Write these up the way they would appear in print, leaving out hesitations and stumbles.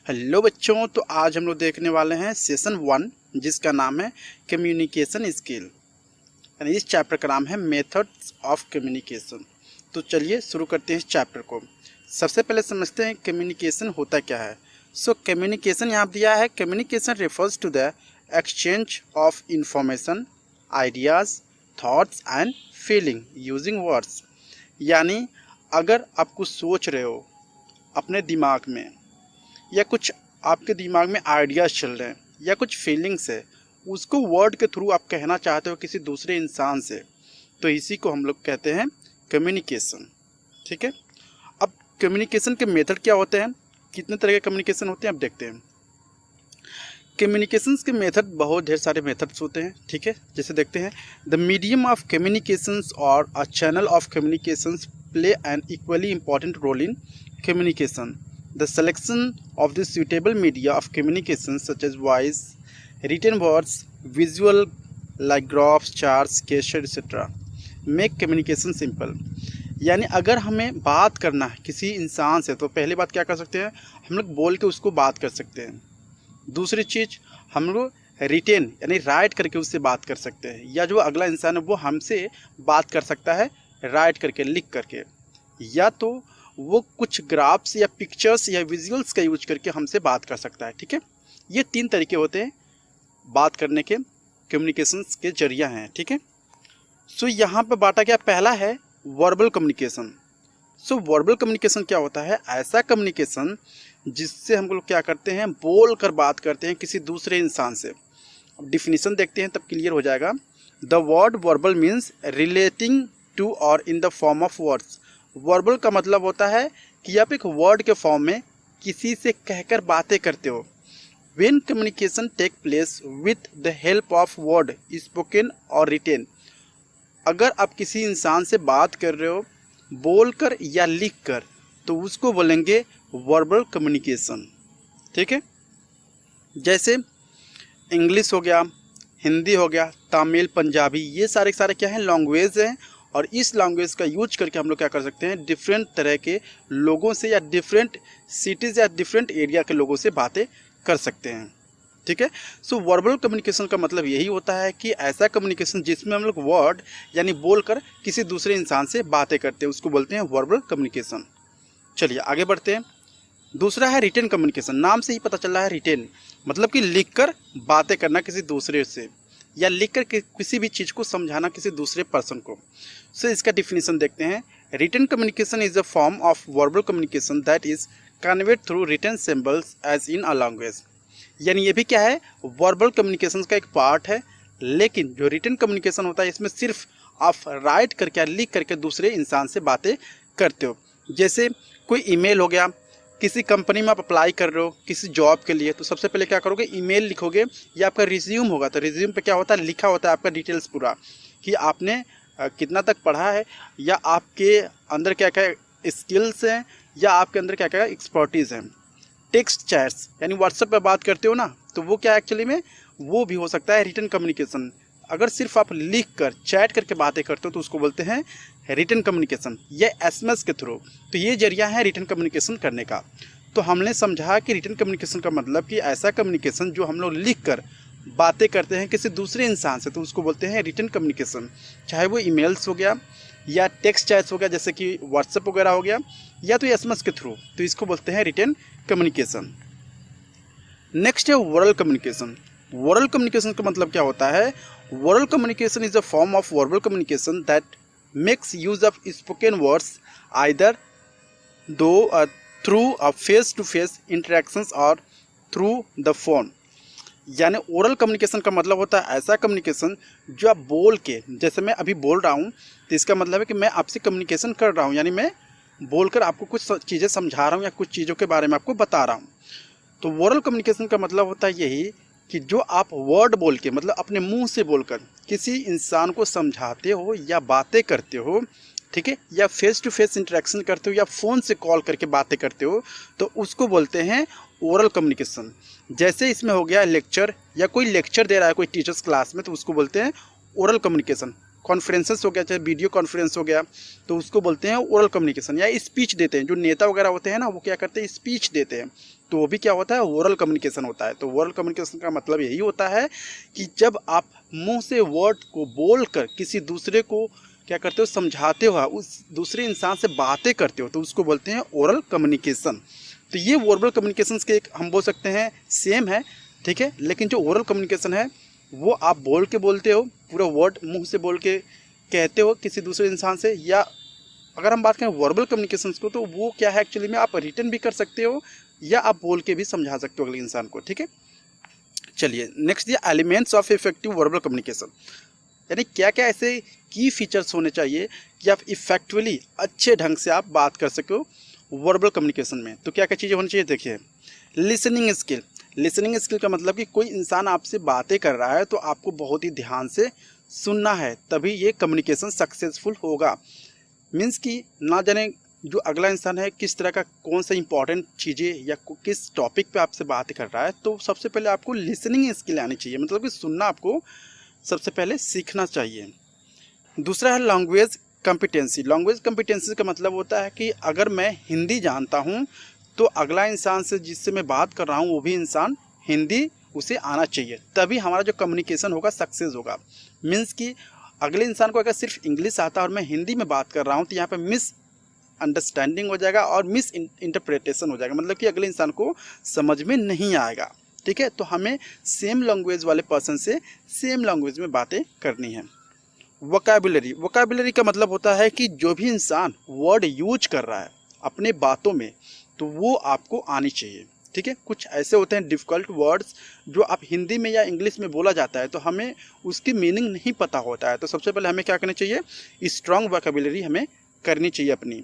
Hello बच्चों, तो आज हम लोग देखने वाले हैं सेशन 1 जिसका नाम है कम्युनिकेशन स्किल। यानी इस चैप्टर का नाम है मेथड्स ऑफ कम्युनिकेशन। तो चलिए शुरू करते हैं इस चैप्टर को। सबसे पहले समझते हैं कम्युनिकेशन होता क्या है। कम्युनिकेशन यहाँ दिया है, communication refers to the exchange of information, ideas, thoughts and feeling using words. यानी अगर आप कुछ सोच रहे हो अपने दिमाग में, या कुछ आपके दिमाग में आइडियाज़ चल रहे हैं, या कुछ फीलिंग्स है, उसको वर्ड के थ्रू आप कहना चाहते हो किसी दूसरे इंसान से, तो इसी को हम लोग कहते हैं कम्युनिकेशन। ठीक है। अब कम्युनिकेशन के मेथड क्या होते हैं, कितने तरह के कम्युनिकेशन होते हैं, अब देखते हैं। कम्युनिकेशंस के मेथड बहुत ढेर सारे मेथड्स होते हैं। ठीक है, जैसे देखते हैं, द मीडियम ऑफ कम्युनिकेशंस और a channel of communications play an equally important role in communication. The selection of the suitable media of communication such as voice, written words, visual like graphs, charts, gesture etc. make communication simple. यानी अगर हमें बात करना है किसी इंसान से तो पहली बात क्या कर सकते हैं, हम लोग बोल के उसको बात कर सकते हैं। दूसरी चीज़, हम लोग रिटेन यानी राइट करके उससे बात कर सकते हैं, या जो अगला इंसान है वो हमसे बात कर सकता है राइट करके, लिख करके, या तो वो कुछ ग्राफ्स या पिक्चर्स या विजुअल्स का यूज करके हमसे बात कर सकता है। ठीक है, ये 3 तरीके होते हैं बात करने के, कम्युनिकेशंस के जरिया हैं। ठीक है। यहाँ पे बांटा गया, पहला है वर्बल कम्युनिकेशन। वर्बल कम्युनिकेशन क्या होता है, ऐसा कम्युनिकेशन जिससे हम लोग क्या करते हैं, बोल कर बात करते हैं किसी दूसरे इंसान से। अब डिफिनीसन देखते हैं तब क्लियर हो जाएगा। The word verbal means relating to और in the form of words. Verbal का मतलब होता है कि आप एक वर्ड के फॉर्म में किसी से कहकर बातें करते हो। When communication take place with the help of word spoken और रिटेन। अगर आप किसी इंसान से बात कर रहे हो बोलकर या लिखकर, तो उसको बोलेंगे वर्बल कम्युनिकेशन। ठीक है। जैसे इंग्लिश हो गया, हिंदी हो गया, तमिल, पंजाबी, ये सारे क्या हैं, लैंग्वेज हैं। और इस लैंग्वेज का यूज करके हम लोग क्या कर सकते हैं, डिफरेंट तरह के लोगों से या डिफरेंट सिटीज़ या डिफरेंट एरिया के लोगों से बातें कर सकते हैं। ठीक है। वर्बल कम्युनिकेशन का मतलब यही होता है कि ऐसा कम्युनिकेशन जिसमें हम लोग वर्ड यानी बोलकर किसी दूसरे इंसान से बातें करते हैं, उसको बोलते हैं वर्बल कम्युनिकेशन। चलिए आगे बढ़ते हैं। दूसरा है रिटेन कम्युनिकेशन। नाम से ही पता चल रहा है, रिटेन मतलब कि लिखकर बातें करना किसी दूसरे से, या लिखकर किसी भी चीज़ को समझाना किसी दूसरे पर्सन को। इसका डिफिनीशन देखते हैं। Written communication is a form of verbal communication that is conveyed through written symbols as in a language. यानी ये भी क्या है, वर्बल कम्युनिकेशन का एक पार्ट है। लेकिन जो रिटन कम्युनिकेशन होता है इसमें सिर्फ आप राइट करके या लिख करके दूसरे इंसान से बातें करते हो। जैसे कोई ईमेल हो गया, किसी कंपनी में आप अप्लाई कर रहे हो किसी जॉब के लिए, तो सबसे पहले क्या करोगे, ईमेल लिखोगे, या आपका रिज्यूम होगा तो रिज्यूम पे क्या होता है, लिखा होता है आपका डिटेल्स पूरा, कि आपने कितना तक पढ़ा है, या आपके अंदर क्या क्या स्किल्स हैं, या आपके अंदर क्या क्या एक्सपर्टीज़ हैं। टेक्स्ट चैट्स यानी व्हाट्सएप पे बात करते हो ना, तो वो क्या एक्चुअली में वो भी हो सकता है रिटन कम्युनिकेशन। अगर सिर्फ आप लिख कर चैट करके बातें करते हो तो उसको बोलते हैं रिटन कम्युनिकेशन, ये एसएमएस के थ्रू। तो ये जरिया है रिटन कम्युनिकेशन करने का। तो हमने समझा कि रिटन कम्युनिकेशन का मतलब कि ऐसा कम्युनिकेशन जो हम लोग लिख कर बातें करते हैं किसी दूसरे इंसान से, तो उसको बोलते हैं रिटन कम्युनिकेशन। चाहे वो ईमेल्स हो गया या टेक्स्ट चैट्स हो गया जैसे कि व्हाट्सएप वगैरह हो गया, या तो एसएमएस के थ्रू, तो इसको बोलते हैं रिटन कम्युनिकेशन। नेक्स्ट है ओरल कम्युनिकेशन। ओरल कम्युनिकेशन का मतलब क्या होता है, oral communication is a form of verbal communication that makes use of spoken words either दो through a face to face interactions और थ्रू द फोन। यानी oral communication का मतलब होता है ऐसा कम्युनिकेशन जो आप बोल के, जैसे मैं अभी बोल रहा हूँ तो इसका मतलब है कि मैं आपसे कम्युनिकेशन कर रहा हूँ, यानी मैं बोलकर आपको कुछ चीज़ें समझा रहा हूँ या कुछ चीज़ों के बारे में आपको बता रहा हूँ। तो ओरल कम्युनिकेशन का मतलब होता है यही कि जो आप वर्ड बोल के, मतलब अपने मुंह से बोलकर किसी इंसान को समझाते हो या बातें करते हो, ठीक है, या फेस टू फेस इंटरेक्शन करते हो, या फ़ोन से कॉल करके बातें करते हो, तो उसको बोलते हैं ओरल कम्युनिकेशन। जैसे इसमें हो गया लेक्चर, या कोई लेक्चर दे रहा है कोई टीचर्स क्लास में, तो उसको बोलते हैं ओरल कम्युनिकेशन। कॉन्फ्रेंसेस हो गया, चाहे वीडियो कॉन्फ्रेंस हो गया, तो उसको बोलते हैं ओरल कम्युनिकेशन। या स्पीच देते हैं, जो नेता वगैरह होते हैं ना, वो क्या करते हैं, स्पीच देते हैं, तो वो भी क्या होता है, ओरल कम्युनिकेशन होता है। तो ओरल कम्युनिकेशन का मतलब यही होता है कि जब आप मुंह से वर्ड को बोलकर किसी दूसरे को क्या करते हो, समझाते हो, उस दूसरे इंसान से बातें करते हो, तो उसको बोलते हैं ओरल कम्युनिकेशन। तो ये वर्बल कम्युनिकेशन के एक हम बोल सकते हैं सेम है, ठीक है। लेकिन जो ओरल कम्युनिकेशन है वो आप बोल के बोलते हो, पूरा वर्ड मुंह से बोल के कहते हो किसी दूसरे इंसान से। या अगर हम बात करें वर्बल कम्युनिकेशन को, तो वो क्या है एक्चुअली में, आप रिटन भी कर सकते हो या आप बोल के भी समझा सकते हो अगले इंसान को, ठीक है। चलिए नेक्स्ट, ये elements of effective verbal communication, यानी क्या क्या ऐसे की फीचर्स होने चाहिए कि आप इफेक्टिवली अच्छे ढंग से आप बात कर सको वर्बल कम्युनिकेशन में। तो क्या क्या चीज़ें होनी चाहिए, देखिए। लिसनिंग स्किल, लिसनिंग स्किल का मतलब कि कोई इंसान आपसे बातें कर रहा है तो आपको बहुत ही ध्यान से सुनना है, तभी ये कम्युनिकेशन सक्सेसफुल होगा। मीन्स कि ना जाने जो अगला इंसान है किस तरह का, कौन सा इंपॉर्टेंट चीज़ें या किस टॉपिक पे आपसे बात कर रहा है, तो सबसे पहले आपको लिसनिंग स्किल आनी चाहिए, मतलब कि सुनना आपको सबसे पहले सीखना चाहिए। दूसरा है लैंग्वेज कॉम्पिटेंसी। लैंग्वेज कॉम्पिटेंसी का मतलब होता है कि अगर मैं हिंदी जानता हूँ तो अगला इंसान से जिससे मैं बात कर रहा हूँ वो भी इंसान हिंदी उसे आना चाहिए, तभी हमारा जो कम्युनिकेशन होगा सक्सेस होगा। मीन्स कि अगले इंसान को अगर सिर्फ इंग्लिश आता है और मैं हिंदी में बात कर रहा हूँ तो यहाँ पे मिस अंडरस्टैंडिंग हो जाएगा और मिस इंटरप्रिटेशन हो जाएगा, मतलब कि अगले इंसान को समझ में नहीं आएगा, ठीक है। तो हमें सेम लैंग्वेज वाले पर्सन से सेम लैंग्वेज में बातें करनी है। वोकैबुलरी, वोकैबुलरी का मतलब होता है कि जो भी इंसान वर्ड यूज कर रहा है अपने बातों में, तो वो आपको आनी चाहिए, ठीक है। कुछ ऐसे होते हैं डिफ़िकल्ट वर्ड्स जो आप हिंदी में या इंग्लिश में बोला जाता है तो हमें उसकी मीनिंग नहीं पता होता है, तो सबसे पहले हमें क्या करना चाहिए, स्ट्रॉन्ग वोकैबुलरी हमें करनी चाहिए अपनी।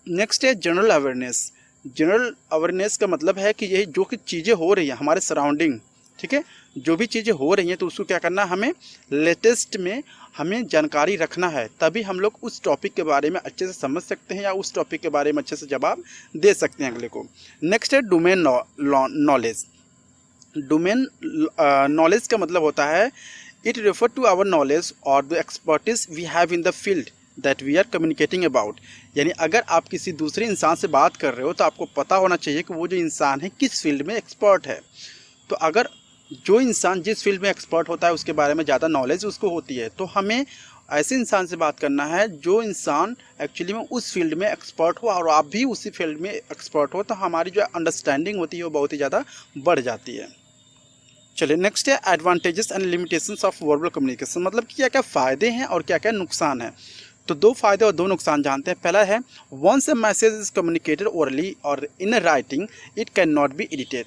नेक्स्ट है जनरल अवेयरनेस। जनरल अवेयरनेस का मतलब है कि यही जो कि चीज़ें हो रही हैं हमारे सराउंडिंग, ठीक है, जो भी चीज़ें हो रही हैं तो उसको क्या करना है, हमें लेटेस्ट में हमें जानकारी रखना है, तभी हम लोग उस टॉपिक के बारे में अच्छे से समझ सकते हैं या उस टॉपिक के बारे में अच्छे से जवाब दे सकते हैं अगले को। नेक्स्ट है डोमेन नॉलेज। डोमेन नॉलेज का मतलब होता है it refer to our knowledge और the expertise we have in the field that we are communicating about. यानी अगर आप किसी दूसरे इंसान से बात कर रहे हो तो आपको पता होना चाहिए कि वो जो इंसान है किस फील्ड में एक्सपर्ट है। तो अगर जो इंसान जिस फील्ड में एक्सपर्ट होता है उसके बारे में ज़्यादा नॉलेज उसको होती है, तो हमें ऐसे इंसान से बात करना है जो इंसान एक्चुअली में उस फील्ड में एक्सपर्ट हो और आप भी उसी फील्ड में एक्सपर्ट हो, तो हमारी जो अंडरस्टैंडिंग होती है वो बहुत ही ज़्यादा बढ़ जाती है। चलिए नेक्स्ट है advantages and limitations of verbal communication, मतलब कि क्या क्या फ़ायदे हैं और क्या क्या नुकसान है। तो दो फायदे और दो नुकसान जानते हैं। पहला है once a message is communicated orally और in writing it can not be edited.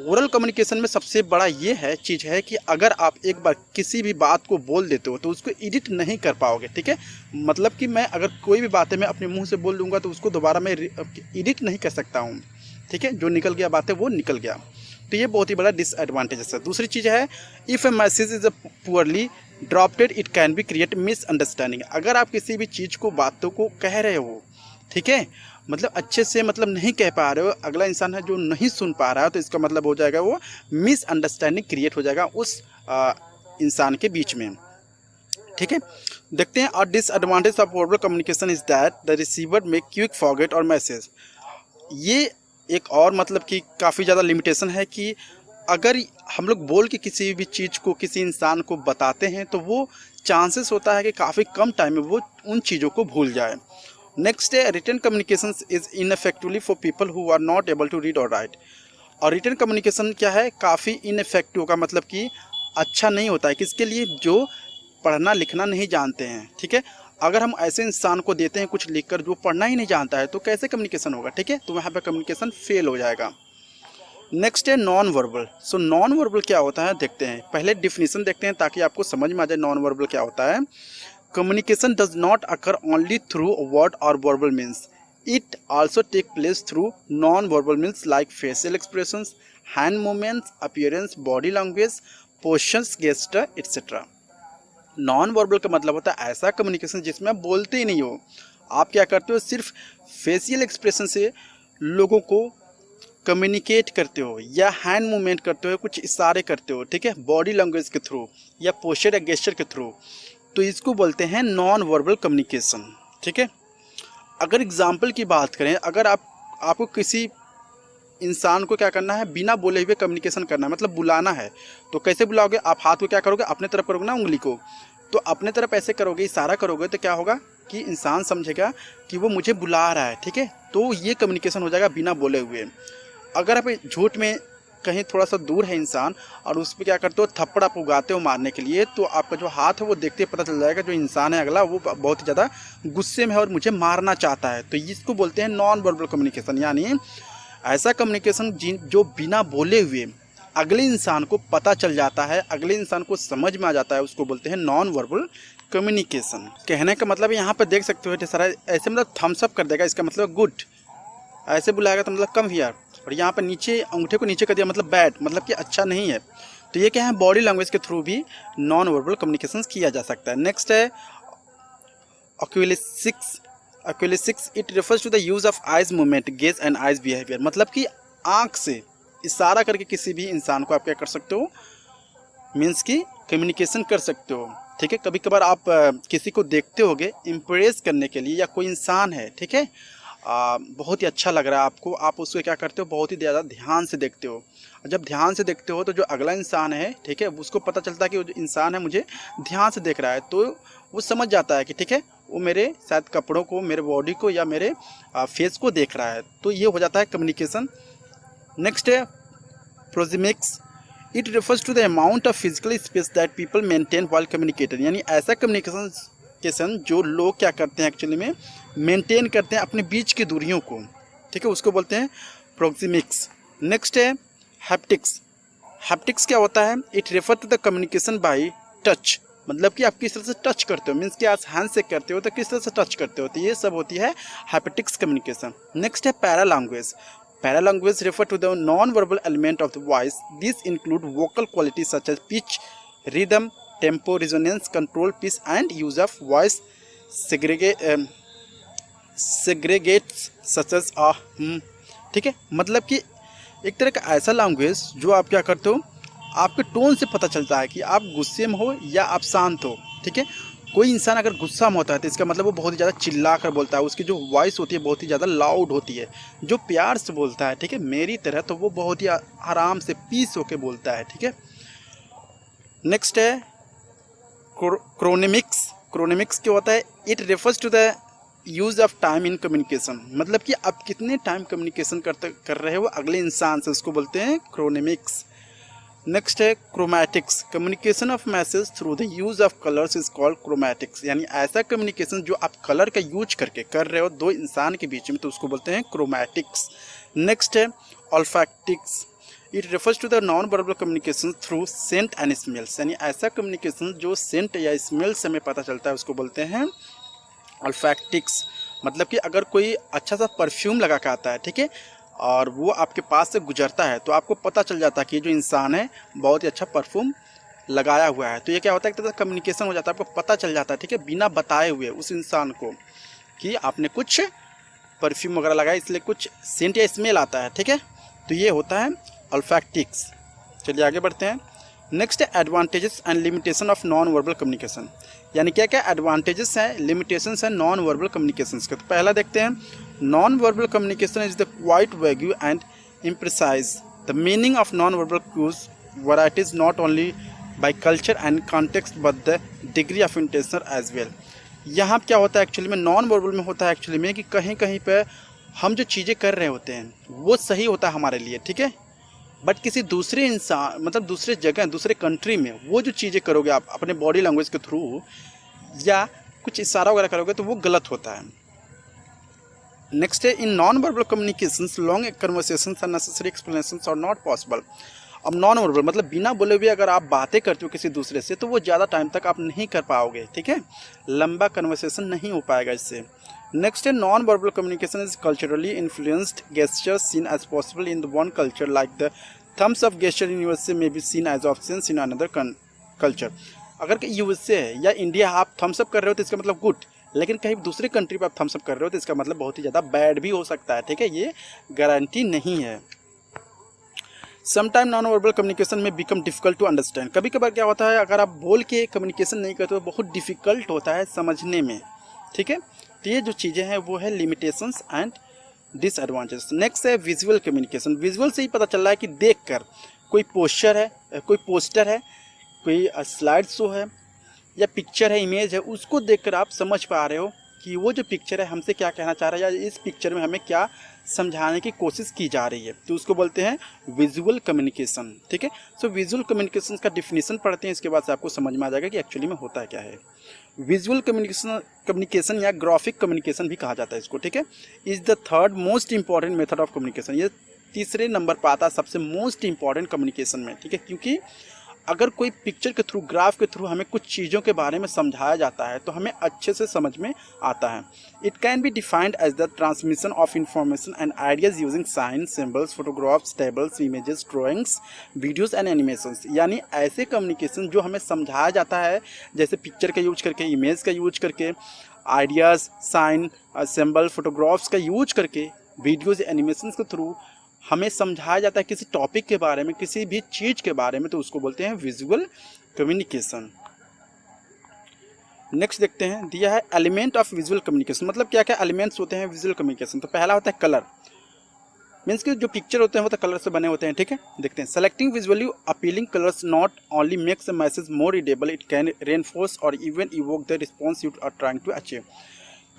Oral communication में सबसे बड़ा ये है चीज़ है कि अगर आप एक बार किसी भी बात को बोल देते हो तो उसको एडिट नहीं कर पाओगे, ठीक है। मतलब कि मैं अगर कोई भी बात है मैं अपने मुंह से बोल दूंगा तो उसको दोबारा मैं एडिट नहीं कर सकता हूँ, ठीक है। जो निकल गया बात है वो निकल गया, तो ये बहुत ही बड़ा डिसएडवांटेज है। दूसरी चीज़ है if a message is poorly drafted it can be create misunderstanding. अगर आप किसी भी चीज़ को बातों को कह रहे हो, ठीक है, मतलब अच्छे से मतलब नहीं कह पा रहे हो, अगला इंसान है जो नहीं सुन पा रहा है, तो इसका मतलब हो जाएगा वो मिसअंडरस्टैंडिंग क्रिएट हो जाएगा उस इंसान के बीच में, ठीक है। देखते हैं और disadvantage of verbal communication is that the receiver may quick forget और मैसेज। ये एक और मतलब कि काफ़ी ज़्यादा लिमिटेशन है कि अगर हम लोग बोल के किसी भी चीज़ को किसी इंसान को बताते हैं तो वो चांसेस होता है कि काफ़ी कम टाइम में वो उन चीज़ों को भूल जाए। नेक्स्ट है written communication is ineffectively for people who are not able to read और राइट। और रिटन कम्युनिकेशन क्या है, काफ़ी इनफेक्टिव का मतलब कि अच्छा नहीं होता है किसके लिए, जो पढ़ना लिखना नहीं जानते हैं, ठीक है। अगर हम ऐसे इंसान को देते हैं कुछ लिखकर जो पढ़ना ही नहीं जानता है तो कैसे कम्युनिकेशन होगा, ठीक है, तो वहाँ पर कम्युनिकेशन फेल हो जाएगा। नेक्स्ट है non verbal. So non verbal क्या होता है देखते हैं, पहले डिफिनीशन देखते हैं ताकि आपको समझ में आ जाए नॉन वर्बल क्या होता है। Communication does not occur only through word और verbal means, it also take place through non verbal means like facial expressions, hand movements, appearance, body language, postures, gesture etcetera. Non verbal का मतलब होता है ऐसा communication जिसमें आप बोलते ही नहीं हो, आप क्या करते हो, सिर्फ फेशियल एक्सप्रेशन से लोगों को कम्युनिकेट करते हो या हैंड मूवमेंट करते हो, कुछ इशारे करते हो, ठीक है, बॉडी लैंग्वेज के थ्रू या पोस्चर या गेस्चर के थ्रू। तो इसको बोलते हैं नॉन वर्बल कम्युनिकेशन, ठीक है। अगर एग्जाम्पल की बात करें, अगर आपको किसी इंसान को क्या करना है, बिना बोले हुए कम्युनिकेशन करना है, मतलब बुलाना है, तो कैसे बुलाओगे आप? हाथ को क्या करोगे, अपने तरफ करोगे ना, उंगली को, तो अपने तरफ ऐसे करोगे, इशारा करोगे, तो क्या होगा कि इंसान समझेगा कि वो मुझे बुला रहा है, ठीक है। तो ये कम्युनिकेशन हो जाएगा बिना बोले हुए। अगर आप झूठ में कहीं थोड़ा सा दूर है इंसान और उस पर क्या करते हो, थप्पड़ आप उगाते हो मारने के लिए, तो आपका जो हाथ है वो देखते पता चल जाएगा जो इंसान है अगला वो बहुत ही ज़्यादा गुस्से में है और मुझे मारना चाहता है। तो इसको बोलते हैं नॉन वर्बल कम्युनिकेशन, यानी ऐसा कम्युनिकेशन जो बिना बोले हुए अगले इंसान को पता चल जाता है, अगले इंसान को समझ में आ जाता है, उसको बोलते हैं नॉन वर्बल कम्युनिकेशन। कहने का मतलब यहाँ पे देख सकते हो सारा ऐसे मतलब थम्स अप कर देगा, इसका मतलब गुड, ऐसे बुलाएगा तो मतलब कम हियर, और यहाँ पर नीचे अंगूठे को नीचे कर दिया मतलब बैड, मतलब कि अच्छा नहीं है। तो ये क्या है, बॉडी लैंग्वेज के थ्रू भी नॉन वर्बल कम्युनिकेशन किया जा सकता है। नेक्स्ट है oculesics. Oculesics it refers to the use of eyes movement, gaze and eyes behaviour, मतलब कि आँख से इशारा करके किसी भी इंसान को आप क्या कर सकते हो, मीन्स कि कम्युनिकेशन कर सकते हो, ठीक है। कभी कभार आप किसी को देखते होगे इम्प्रेस करने के लिए, या कोई इंसान है, ठीक है, बहुत ही अच्छा लग रहा है आपको, आप उसको क्या करते हो, बहुत ही ज़्यादा ध्यान से देखते हो। जब ध्यान से देखते हो तो जो अगला इंसान है, ठीक है, उसको पता चलता है कि वो जो इंसान है मुझे ध्यान से देख रहा है, तो वो समझ जाता है कि ठीक है वो मेरे शायद कपड़ों को, मेरे बॉडी को या मेरे फेस को देख रहा है। तो ये हो जाता है कम्युनिकेशन। नेक्स्ट है proxemics. It refers to the amount of physical space that people maintain while communicating, यानी ऐसा कम्युनिकेशन जो लोग क्या करते हैं एक्चुअली में मेंटेन करते हैं अपने बीच की दूरियों को, ठीक है, उसको बोलते हैं प्रोक्सिमिक्स। नेक्स्ट है हैप्टिक्स। हैप्टिक्स क्या होता है, it refer to the communication by touch, मतलब कि आप किस तरह से टच करते हो, मीन्स कि आप हैंड से करते हो तो किस तरह से टच करते हो, तो ये सब होती है हैप्टिक्स कम्युनिकेशन। नेक्स्ट है पैरालैंग्वेज। Paralanguage refer to the non-verbal element of the voice. These include vocal qualities such as pitch, rhythm, tempo, resonance, control, pitch, and use of voice segregates such as ठीक है, मतलब कि एक तरह का ऐसा language जो आप क्या करते हो, आपके टोन से पता चलता है कि आप गुस्से में हो या आप शांत हो, ठीक है। कोई इंसान अगर गुस्सा में होता है तो इसका मतलब वो बहुत ही ज़्यादा चिल्ला कर बोलता है, उसकी जो वॉइस होती है बहुत ही ज़्यादा लाउड होती है। जो प्यार से बोलता है, ठीक है, मेरी तरह, तो वो बहुत ही आराम से पीस होके बोलता है, ठीक है। नेक्स्ट है क्रोनेमिक्स। क्रोनेमिक्स क्या होता है, it refers to the use of time in communication, मतलब कि आप कितने टाइम कम्युनिकेशन कर रहे हो अगले इंसान से, उसको बोलते हैं क्रोनेमिक्स। नेक्स्ट है chromatics. Communication of message through the use of colours is called chromatics, यानी ऐसा कम्युनिकेशन जो आप कलर का यूज करके कर रहे हो दो इंसान के बीच में, तो उसको बोलते हैं क्रोमैटिक्स। नेक्स्ट है olfactics. It refers to the non verbal communication through scent and smells, यानी ऐसा कम्युनिकेशन जो सेंट या स्मेल से हमें पता चलता है, उसको बोलते हैं ऑल्फैक्टिक्स। मतलब कि अगर कोई अच्छा सा परफ्यूम लगा के आता है, ठीक है, और वो आपके पास से गुजरता है, तो आपको पता चल जाता है कि जो इंसान है बहुत ही अच्छा परफ्यूम लगाया हुआ है। तो ये क्या होता है, एक तरह से कम्युनिकेशन हो जाता है, आपको पता चल जाता है, ठीक है, बिना बताए हुए उस इंसान को कि आपने कुछ परफ्यूम वगैरह लगाया, इसलिए कुछ सेंट या स्मेल आता है, ठीक है। तो ये होता है ऑल्फैक्टिक्स। चलिए आगे बढ़ते हैं। नेक्स्ट है advantages and limitation of non verbal communication, यानी क्या क्या एडवांटेजेस हैं, लिमिटेशंस हैं नॉन वर्बल कम्युनिकेशंस के। तो पहला देखते हैं, non verbal communication is the quite vague and imprecise the meaning of non verbal cues varieties not only by culture and context but the degree of intention as well. यहाँ क्या होता है actually में, नॉन वर्बल में होता है actually में कि कहीं कहीं पे हम जो चीज़ें कर रहे होते हैं वो सही होता है हमारे लिए, ठीक है, बट किसी दूसरे इंसान मतलब दूसरे जगह दूसरे कंट्री में वो जो चीज़ें करोगे आप अपने बॉडी लैंग्वेज के थ्रू या कुछ इशारा वगैरह करोगे तो वो गलत होता है। नेक्स्ट है, in non verbal communications long conversations and necessary explanations are not possible. अब नॉन वर्बल मतलब बिना बोले हुए अगर आप बातें करते हो किसी दूसरे से तो वो ज़्यादा टाइम तक आप नहीं कर पाओगे, ठीक है, लंबा कन्वर्सेशन नहीं हो पाएगा इससे। नेक्स्ट है, non verbal communication is culturally influenced gestures seen as possible in the one culture like the thumbs up gesture in USA may be seen as options in another culture. अगर USA है या India आप Thums up कर रहे हो तो इसका मतलब गुड, लेकिन कहीं दूसरे कंट्री पर आप थम्स अप कर रहे हो तो इसका मतलब बहुत ही ज़्यादा बैड भी हो सकता है, ठीक है, ये गारंटी नहीं है। समटाइम नॉन वर्बल कम्युनिकेशन में बिकम डिफिकल्ट टू अंडरस्टैंड। कभी कभार क्या होता है, अगर आप बोल के कम्युनिकेशन नहीं करते तो बहुत डिफिकल्ट होता है समझने में, ठीक है। तो ये जो चीज़ें हैं वो है लिमिटेशंस एंड डिसएडवांटेजेस। नेक्स्ट है विजुअल कम्युनिकेशन। विजुअल से ही पता चल रहा है कि देखकर कोई पोस्टर है, कोई स्लाइड शो है या पिक्चर है, इमेज है, उसको देखकर आप समझ पा रहे हो कि वो जो पिक्चर है हमसे क्या कहना चाह रहा है या इस पिक्चर में हमें क्या समझाने की कोशिश की जा रही है, तो उसको बोलते हैं विजुअल कम्युनिकेशन, ठीक है। सो विजुअल कम्युनिकेशन का डिफिनीशन पढ़ते हैं, इसके बाद से आपको समझ में आ जाएगा कि एक्चुअली में होता क्या है। विजुअल कम्युनिकेशन या ग्राफिक कम्युनिकेशन भी कहा जाता है इसको, ठीक है। Is the third most important method of communication. ये तीसरे नंबर पर आता है सबसे मोस्ट इंपॉर्टेंट कम्युनिकेशन में, ठीक है। क्योंकि अगर कोई पिक्चर के थ्रू, ग्राफ के थ्रू हमें कुछ चीज़ों के बारे में समझाया जाता है तो हमें अच्छे से समझ में आता है। It can be defined as the transmission of information and ideas using signs, symbols, photographs, tables, images, drawings, videos and animations. यानी ऐसे कम्युनिकेशन जो हमें समझाया जाता है, जैसे पिक्चर का यूज करके, इमेज का यूज करके, आइडियाज़, साइन, सिंबल, फोटोग्राफ्स का यूज करके, वीडियोज़, एनिमेशंस के थ्रू हमें समझाया जाता है किसी टॉपिक के बारे में, किसी भी चीज़ के बारे में, तो उसको बोलते हैं विजुअल कम्युनिकेशन। नेक्स्ट देखते हैं, दिया है एलिमेंट ऑफ विजुअल कम्युनिकेशन। मतलब क्या क्या एलिमेंट्स होते हैं विजुअल कम्युनिकेशन। तो पहला होता है कलर, मीन्स कि जो पिक्चर होते हैं वो तो कलर से बने होते हैं, ठीक है। देखते हैं, selecting visually appealing colours not only makes a message more readable, it can reinforce और even evoke the response you are trying to achieve.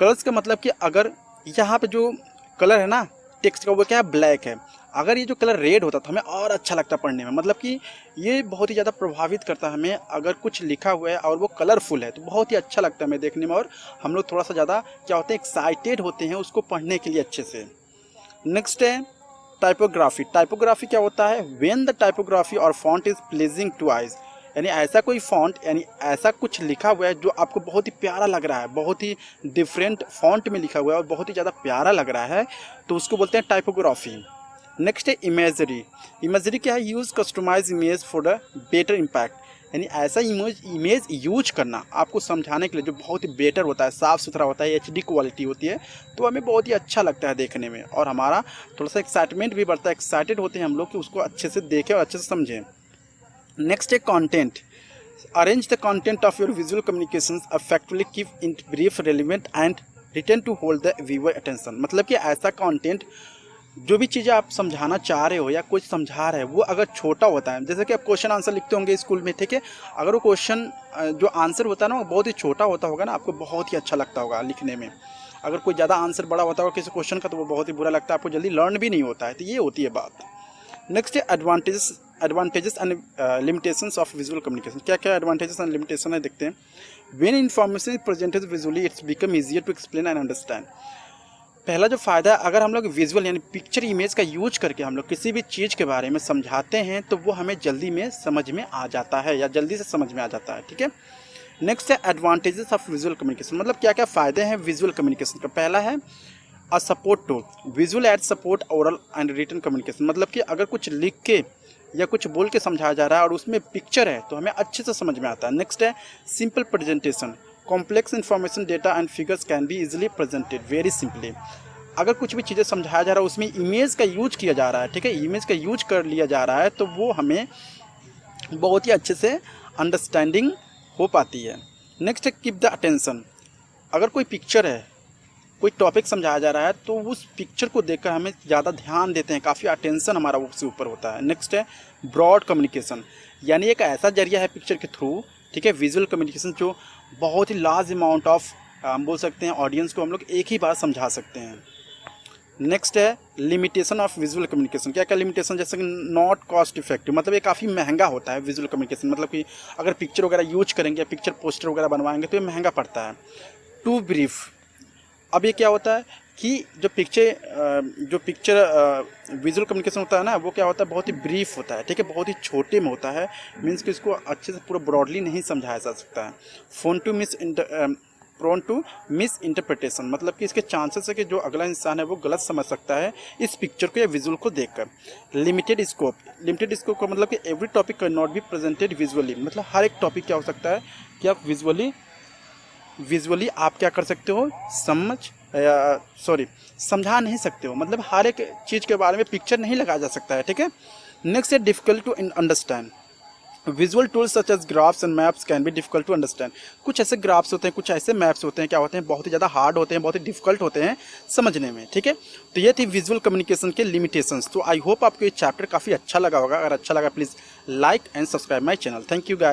Colours का मतलब कि अगर यहाँ पे जो कलर है ना टेक्स्ट का, वो क्या है, ब्लैक है। अगर ये जो कलर रेड होता तो हमें और अच्छा लगता पढ़ने में। मतलब कि ये बहुत ही ज़्यादा प्रभावित करता है हमें। अगर कुछ लिखा हुआ है और वो कलरफुल है तो बहुत ही अच्छा लगता है हमें देखने में, और हम लोग थोड़ा सा ज़्यादा क्या होते हैं, एक्साइटेड होते हैं उसको पढ़ने के लिए अच्छे से। नेक्स्ट है टाइपोग्राफी। टाइपोग्राफी क्या होता है, व्हेन द टाइपोग्राफी और font is pleasing to eyes. यानी ऐसा कोई फॉन्ट, यानी ऐसा कुछ लिखा हुआ है जो आपको बहुत ही प्यारा लग रहा है, बहुत ही डिफरेंट फॉन्ट में लिखा हुआ है और बहुत ही ज़्यादा प्यारा लग रहा है, तो उसको बोलते हैं टाइपोग्राफी। नेक्स्ट है इमेजरी। इमेजरी क्या है, use customize image for the better impact. यानी ऐसा इमेज यूज करना आपको समझाने के लिए जो बहुत ही बेटर होता है, साफ़ सुथरा होता है, HD क्वालिटी होती है, तो हमें बहुत ही अच्छा लगता है देखने में, और हमारा थोड़ा सा एक्साइटमेंट भी बढ़ता है। एक्साइटेड होते हैं हम लोग कि उसको अच्छे से देखें और अच्छे से समझें। नेक्स्ट है content. Arrange the content of your visual communications effectively, keep it brief, relevant and return to hold the viewer attention. मतलब कि ऐसा कंटेंट, जो भी चीज़ें आप समझाना चाह रहे हो या कुछ समझा रहे हो, वो अगर छोटा होता है, जैसे कि आप क्वेश्चन आंसर लिखते होंगे स्कूल में, ठीक है। अगर वो क्वेश्चन जो आंसर होता है ना वो बहुत ही छोटा होता होगा ना, आपको बहुत ही अच्छा लगता होगा लिखने में। अगर कोई ज़्यादा आंसर बड़ा होता होगा किसी क्वेश्चन का तो वो बहुत ही बुरा लगता है, आपको जल्दी लर्न भी नहीं होता है। तो ये होती है बात। नेक्स्ट है advantages and limitations of visual communication. क्या क्या एडवांटेजेस एंड लिमिटेशन है, देखते हैं। When information is presented visually, it's become easier to explain and understand. पहला जो फ़ायदा है, अगर हम लोग विजुअल यानी पिक्चर इमेज का यूज करके हम लोग किसी भी चीज़ के बारे में समझाते हैं तो वो हमें जल्दी में समझ में आ जाता है, या जल्दी से समझ में आ जाता है, ठीक है। नेक्स्ट है एडवांटेजेस ऑफ विजुअल कम्युनिकेशन। मतलब क्या क्या फ़ायदे हैं विजुअल कम्युनिकेशन का। पहला है a support tool. Visual aid support oral and written communication. मतलब कि अगर कुछ लिख के या कुछ बोल के समझाया जा रहा है और उसमें पिक्चर है तो हमें अच्छे से समझ में आता है। नेक्स्ट है simple presentation. Complex information, data and figures can be easily presented very simply. अगर कुछ भी चीज़ें समझाया जा रहा है उसमें इमेज का यूज किया जा रहा है, ठीक है, इमेज का यूज कर लिया जा रहा है, तो वो हमें बहुत ही अच्छे से अंडरस्टैंडिंग हो पाती है। नेक्स्ट है कीप द अटेंशन। अगर कोई पिक्चर है, कोई टॉपिक समझाया जा रहा है तो उस पिक्चर को देखकर हमें ज़्यादा ध्यान देते हैं, काफ़ी अटेंशन हमारा उससे ऊपर होता है। नेक्स्ट है ब्रॉड कम्युनिकेशन। यानी एक ऐसा जरिया है पिक्चर के थ्रू, ठीक है, विजुअल कम्युनिकेशन, जो बहुत ही लार्ज अमाउंट ऑफ हम बोल सकते हैं ऑडियंस को हम लोग एक ही बार समझा सकते हैं। नेक्स्ट है लिमिटेशन ऑफ विजुअल कम्युनिकेशन। क्या क्या लिमिटेशन, जैसे कि नॉट कॉस्ट इफेक्टिव। मतलब ये काफ़ी महंगा होता है विजुअल कम्युनिकेशन। मतलब कि अगर पिक्चर वगैरह यूज करेंगे, पिक्चर पोस्टर वगैरह बनवाएंगे तो ये महंगा पड़ता है। Too brief. अब ये क्या होता है कि जो पिक्चर विजुअल कम्युनिकेशन होता है ना, वो क्या होता है, बहुत ही ब्रीफ होता है, ठीक है, बहुत ही छोटे में होता है। मीन्स कि इसको अच्छे से पूरा ब्रॉडली नहीं समझाया जा सकता है। Prone to misinterpretation. मतलब कि इसके चांसेस है कि जो अगला इंसान है वो गलत समझ सकता है इस पिक्चर को या विजुअल को देखकर। Limited scope. लिमिटेड स्कोप का मतलब कि every topic can not be presented visually. मतलब हर एक टॉपिक क्या हो सकता है कि आप विजुअली आप क्या कर सकते हो, समझा नहीं सकते हो। मतलब हर एक चीज़ के बारे में पिक्चर नहीं लगाया जा सकता है, ठीक है। नेक्स्ट है difficult to understand. Visual tools such as graphs and maps can be difficult to understand. कुछ ऐसे ग्राफ्स होते हैं, कुछ ऐसे मैप्स होते हैं, क्या होते हैं, बहुत ही ज़्यादा हार्ड होते हैं, बहुत ही डिफिकल्ट होते हैं समझने में, ठीक है। तो ये थी विजुअल कम्युनिकेशन के लिमिटेशंस। तो आई होप आपको ये चैप्टर काफ़ी अच्छा लगा होगा। अगर अच्छा लगा please like and subscribe my channel. Thank you guys.